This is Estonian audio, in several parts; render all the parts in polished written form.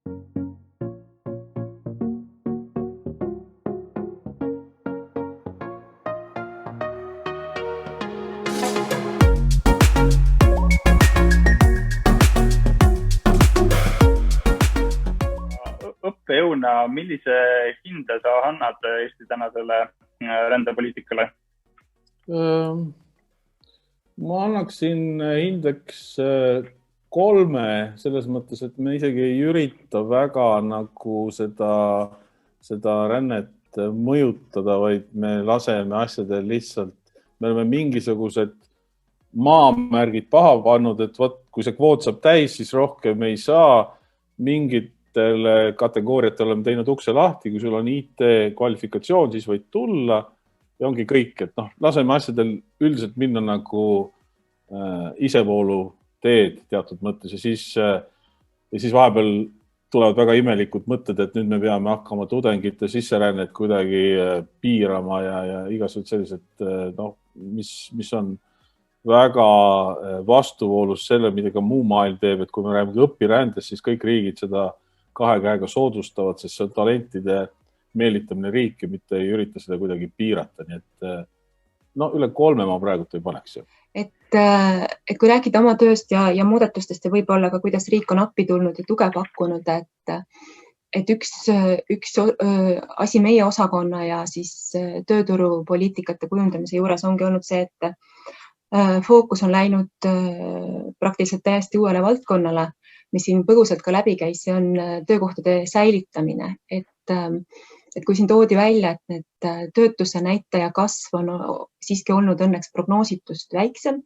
Õppejõuna, millise hinde sa annad Eesti tänasele rändepoliitikale? Ma annaksin hindeks 3 selles mõttes, et me isegi ei ürita väga nagu seda rännet mõjutada, vaid me laseme asjadel lihtsalt, me oleme mingisugused maamärgid paha pannud, et kui see kvoot saab täis, siis rohkem ei saa. Mingitele kategooriatele oleme teinud ukse lahti, kui sul on IT kvalifikatsioon, siis võid tulla ja ongi kõik, et laseme asjadel üldiselt minna nagu isevoolu teed teatud mõttes ja siis vahepeal tulevad väga imelikud mõtted, et nüüd me peame hakkama tudengite sisserännet kuidagi piirama ja igasugused sellised, mis on väga vastuvoolus selle, mida ka muu maailm teeb, et kui me räägime õpirändest, siis kõik riigid seda 2 käega soodustavad, sest see on talentide meelitamine riiki, mitte ei ürita seda kuidagi piirata. Nii et üle 3 ma praegu ei paneks. Et kui rääkida oma tööst ja muudatustest ja võib-olla ka kuidas riik on appi tulnud ja tuge pakkunud, et üks asi meie osakonna ja siis tööturupoliitikate kujundamise juures ongi olnud see, et fookus on läinud praktiliselt täiesti uuele valdkonnale, mis siin põgusalt ka läbi käis, see on töökohtade säilitamine. Et kui siin toodi välja, et need töötuse näitaja kasv on siiski olnud õnneks prognoositust väiksem,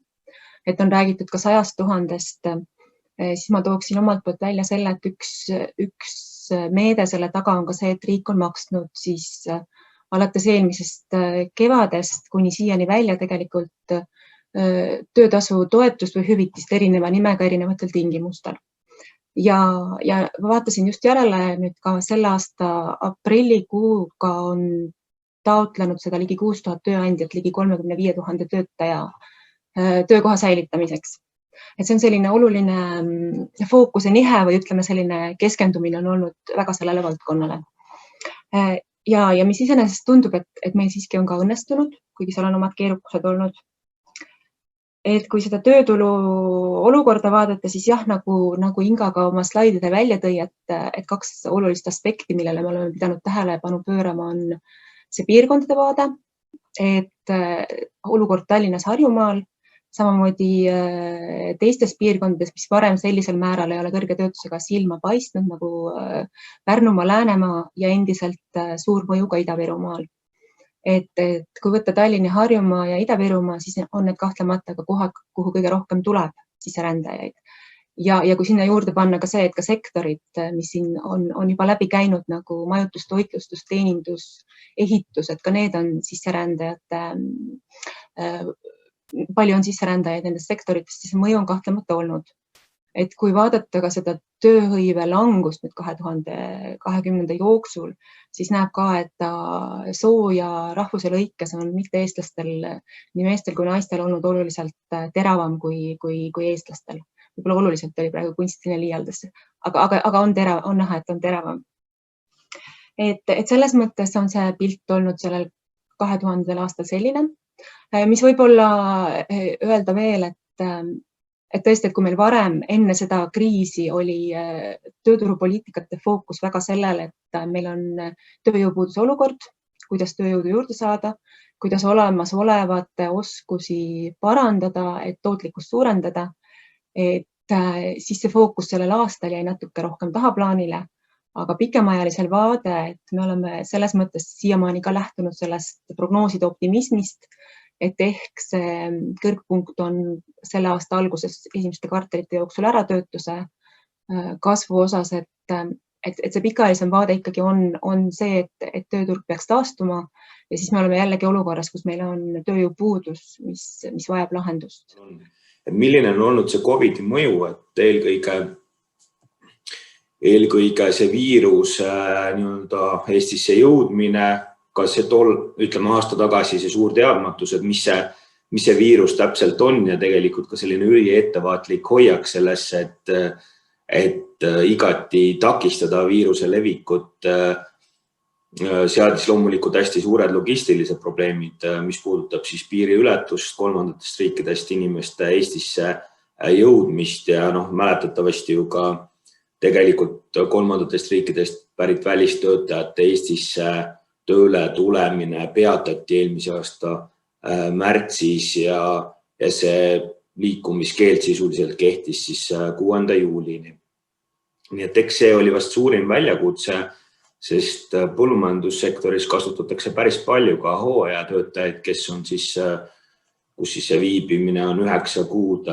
et on räägitud ka 100 000, siis ma tooksin omalt poolt välja selle, et üks meede selle taga on ka see, et riik on maksnud siis alates eelmisest kevadest kuni siiani välja tegelikult töötasu toetust või hüvitist erineva nimega erinevatel tingimustel. Ja vaatasin just järele nüüd ka selle aasta aprillikuuga on taotlenud seda ligi 6000 tööandjat, ligi 35 000 töötaja töökoha säilitamiseks. Et see on selline oluline fookuse nihe või ütleme selline keskendumine on olnud väga sellele valdkonnale. Ja mis iseenesest tundub, et meil siiski on ka õnnestunud, kuigi seal on omad keerukused olnud. Et kui seda töötulu olukorda vaadata, siis jah, nagu Inga ka oma slaidide välja tõi, et 2 olulist aspekti, millele me oleme pidanud tähelepanu pöörama, on see piirkondade vaade, et olukord Tallinnas Harjumaal, samamoodi teistes piirkondades, mis varem sellisel määral ei ole kõrge töötusega silma paistnud, nagu Pärnumaa, Läänemaa ja endiselt suur mõju ka Ida-Virumaal. Et kui võtta Tallinn ja Harjumaa ja Ida-Virumaa, siis on need kahtlemata ka kohad, kuhu kõige rohkem tuleb sisserändajaid. Ja kui sinna juurde panna ka see, et ka sektorid, mis siin on juba läbi käinud nagu majutus, toitlustus, teenindus, ehitus, et ka need on sisserändajate, palju on sisserändajaid nendest sektoritest, siis mõju on kahtlemata olnud. Et kui vaadata ka seda tööhõive langust nüüd 2020 jooksul, siis näeb ka, et soo ja rahvuse lõikes on mitte eestlastel, nii meestel kui naistel olnud oluliselt teravam kui eestlastel. Võib-olla oluliselt oli praegu kunstiline liialdus, aga on näha, et on teravam. Et selles mõttes on see pilt olnud sellel 2000. aastal selline, mis võib-olla öelda veel, et tõesti, et kui meil varem enne seda kriisi oli tööturupoliitikate fookus väga sellele, et meil on tööjõupuuduse olukord, kuidas tööjõudu juurde saada, kuidas olemasolevate oskusi parandada, et tootlikkust suurendada, et siis see fookus sellel aastal jäi natuke rohkem tahaplaanile, aga pikemaajalisel vaade, et me oleme selles mõttes siiamaani ka lähtunud sellest prognooside optimismist, et ehk see kõrgpunkt on selle aasta alguses esimeste kvartalite jooksul ära töötuse kasvu osas, et see pikaajalisem vaade ikkagi on see, et tööturg peaks taastuma ja siis me oleme jällegi olukorras, kus meil on tööjõupuudus, mis vajab lahendust. Milline on olnud see COVID-i mõju, et eelkõige see viirus Eestisse jõudmine, kas see ütleme aasta tagasi see suur teadmatus, et mis see viirus täpselt on ja tegelikult ka selline üliettevaatlik hoiak sellesse, et igati takistada viiruse levikut, seadis loomulikult hästi suured logistilised probleemid, mis puudutab siis piiriületust kolmandatest riikidest inimeste Eestisse jõudmist ja mäletatavasti ju ka tegelikult kolmandatest riikidest pärit välistöötajate Eestisse tööle tulemine peatati eelmise aasta märtsis ja see liikumiskeeld sisuliselt kehtis siis 6. juulini. Nii et eks see oli vast suurim väljakutse, sest põllumajandussektoris kasutatakse päris palju ka hooajatöötajaid, kes on siis, kus siis see viibimine on 9 kuud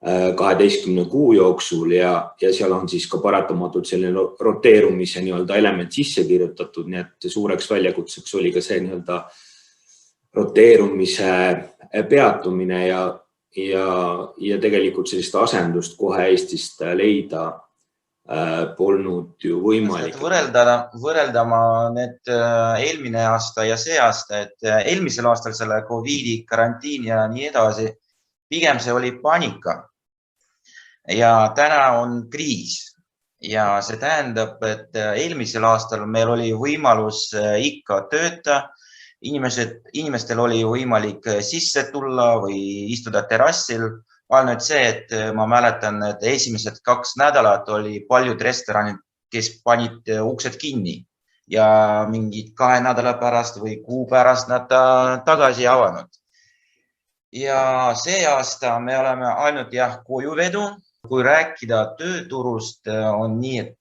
12 kuu jooksul ja seal on siis ka paratamatult selline roteerumise element sisse kirjutatud, nii et suureks väljakutseks oli ka see roteerumise peatumine ja tegelikult sellist asendust kohe Eestist leida polnud ju võimalik. Võrreldama need eelmine aasta ja see aasta, et eelmisel aastal selle COVID-i karantiin ja nii edasi, pigem see oli paanika. Ja täna on kriis ja see tähendab, et eelmisel aastal meil oli võimalus ikka tööta. Inimestel oli võimalik sisse tulla või istuda terrassil. Ainult see, et ma mäletan, et esimesed 2 nädalat oli paljud restoranid, kes panid uksed kinni ja mingid 2 nädala pärast või kuu pärast nad tagasi avanud. Ja see aasta me oleme ainult kojuvedu. Kui rääkida tööturust, on nii, et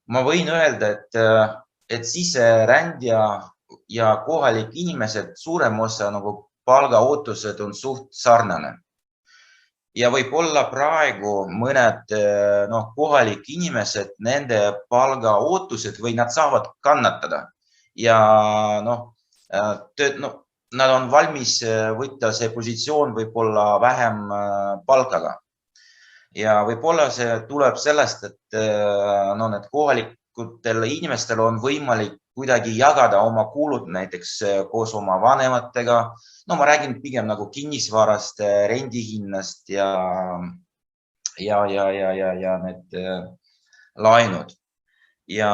ma võin öelda, et siserändja ja kohalik inimesed suurem osa palgaootused on suht sarnane. Ja võib-olla praegu mõned kohalik inimesed, nende palgaootused või nad saavad kannatada ja nad on valmis võtta see positsioon võib-olla vähem palkaga. Ja võib-olla see tuleb sellest, et need kohalikutel inimestel on võimalik kuidagi jagada oma kulud näiteks koos oma vanematega. Ma räägin pigem kinnisvarast, rendihinnast ja need laenud. Ja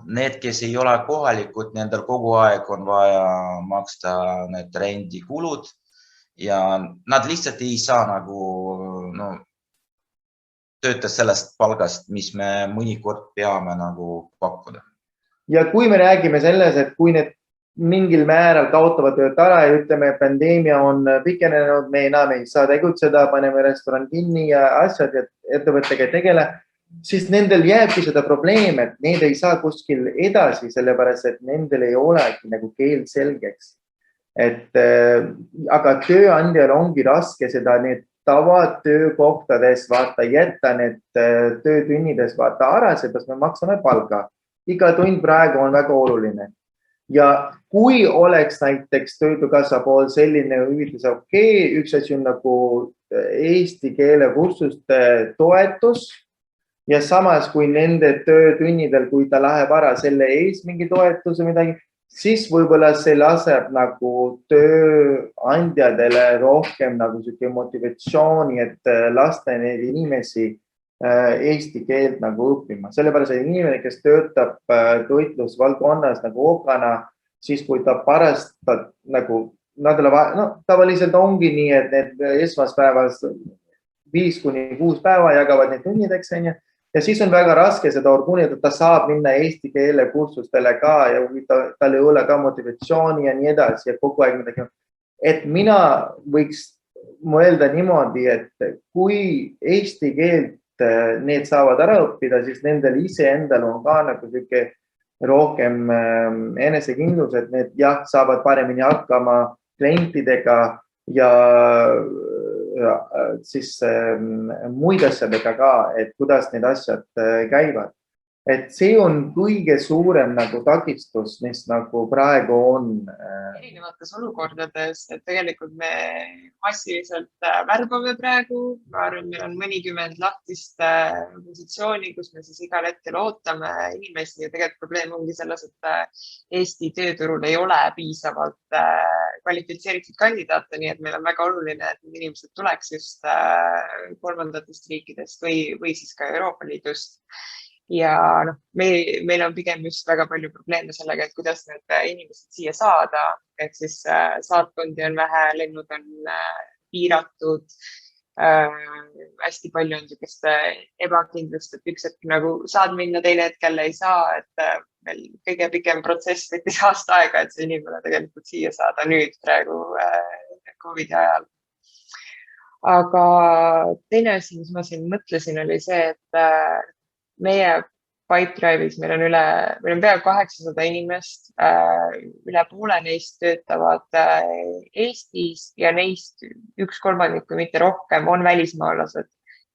need, kes ei ole kohalikud, nendel kogu aeg on vaja maksta need rendikulud ja nad lihtsalt ei saa tööta sellest palgast, mis me mõnikord peame pakkuda. Ja kui me räägime selles, et kui need mingil määral kaotavad tööd ära ja ütleme, pandeemia on pikenenud, me enam ei saa tegutseda, paneme restoran kinni ja asjad ja ettevõttega ei tegele, siis nendel jääbki seda probleem, et need ei saa kuskil edasi, sellepärast, et nendel ei olegi keel selgeks. Aga tööandjal ongi raske seda need tavad töökohtades jätta need töötünnides ära, seepärast me maksame palga. Iga tund praegu on väga oluline. Ja kui oleks näiteks Töötukassa pool selline hüvitis üks asi on eesti keele kursuste toetus ja samas kui nende töötünnidel, kui ta läheb ära selle ees mingi toetuse midagi, siis võib-olla see laseb tööandjadele rohkem motivatsiooni, et lasta neid inimesi eesti keelt õppima. Sellepärast, et inimene, kes töötab toitlusvaldkonnas okana, siis kui ta pärast tavaliselt ongi nii, et need esmaspäevas 5-6 päeva jagavad need tunnideks, ja siis on väga raske seda orguunida, et ta saab minna eesti keele kursustele ka ja tal ei ole ka motivatsiooni ja nii edasi ja kogu aeg midagi. Et mina võiks mõelda niimoodi, et kui eesti keelt need saavad ära õppida, siis nendel iseendal on ka rohkem enesekindlus, et need saavad paremini hakkama klientidega ja siis muid asjadega ka, et kuidas need asjad käivad. et see on kõige suurem nagu takistus, mis nagu praegu on. Erinevates olukordades, et tegelikult me massiliselt värbame praegu. Ma arvan, meil on mõnikümmend lahtist positsiooni, kus me siis igal hetkel ootame inimesi ja tegelikult probleem ongi selles, et Eesti tööturul ei ole piisavalt kvalifitseeritud kandidaate, nii et meil on väga oluline, et need inimesed tuleks just kolmandatest riikidest või siis ka Euroopa Liidust. Ja meil on pigem just väga palju probleeme sellega, et kuidas need inimesed siia saada, et siis saatkondi on vähe, lennud on piiratud, hästi palju on niisugust ebakindlust, et üks hetk nagu saad minna, teine hetkel ei saa, et meil kõige pikem protsess võttis aasta aega, et see inimene tegelikult siia saada nüüd praegu COVID-i ajal. Aga teine asi, mis ma siin mõtlesin, oli see, et meie Pipedrive'is meil on peaaegu 800 inimest, üle poole neist töötavad Eestis ja neist 1/3, kui mitte rohkem, on välismaalased.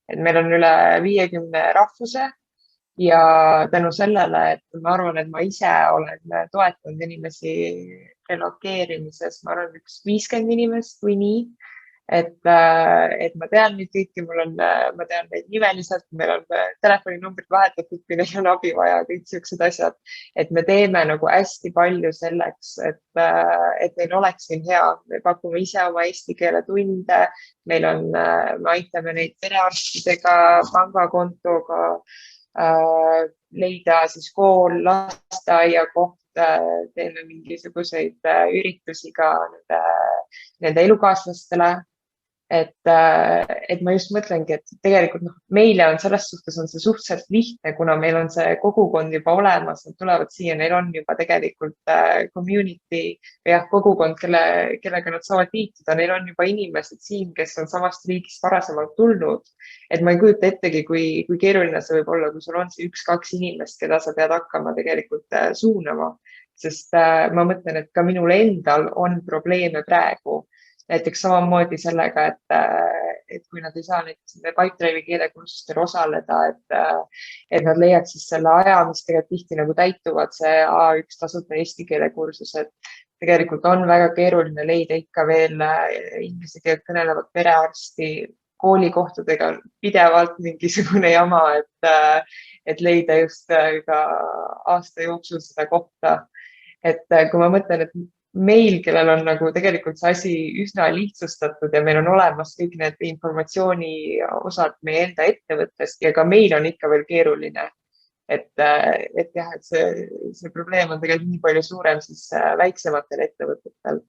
Et meil on üle 50 rahvuse ja tänu sellele, et ma arvan, et ma ise olen toetanud inimesi relokeerimises, ma arvan, 50 inimest või nii. Et ma tean neid kõiki, ma tean neid nimeliselt, meil on telefoninumbrid vahetatud, kui neil on abi vaja, kõik sellised asjad. Et me teeme nagu hästi palju selleks, et neil oleks siin hea. Me pakume ise oma eesti keele tunde, me aitame neid perearstidega, pangakontoga, leida siis kool, lasteaiakoht, teeme mingisuguseid üritusi ka nende elukaaslastele. Et ma just mõtlengi, et tegelikult meile on selles suhtes on see suhteliselt lihtne, kuna meil on see kogukond juba olemas, nad tulevad siia, neil on juba tegelikult community või kogukond, kellega nad saavad liituda, neil on juba inimesed siin, kes on samast riigist varasemalt tulnud. Et ma ei kujuta ettegi, kui keeruline see võib olla, kui sul on see 1-2 inimest, keda sa pead hakkama tegelikult suunama, sest ma mõtlen, et ka minul endal on probleeme praegu. Näiteks samamoodi sellega, et kui nad ei saa näiteks Pipedrive'i keelekursustel osaleda, et nad leiaks siis selle aja, mis tegelikult tihti nagu täituvad, see A1 tasuta eesti keelekursus, et tegelikult on väga keeruline leida ikka veel inglise keelt kõnelevat perearsti, koolikohtadega pidevalt mingisugune jama, et leida just ka aasta jooksul seda kohta. Et kui ma mõtlen, et meil, kellel on nagu tegelikult see asi üsna lihtsustatud ja meil on olemas kõik need informatsiooni osad meie enda ettevõttest ja ka meil on ikka veel keeruline. Et see probleem on tegelikult nii palju suurem siis väiksematel ettevõtetel.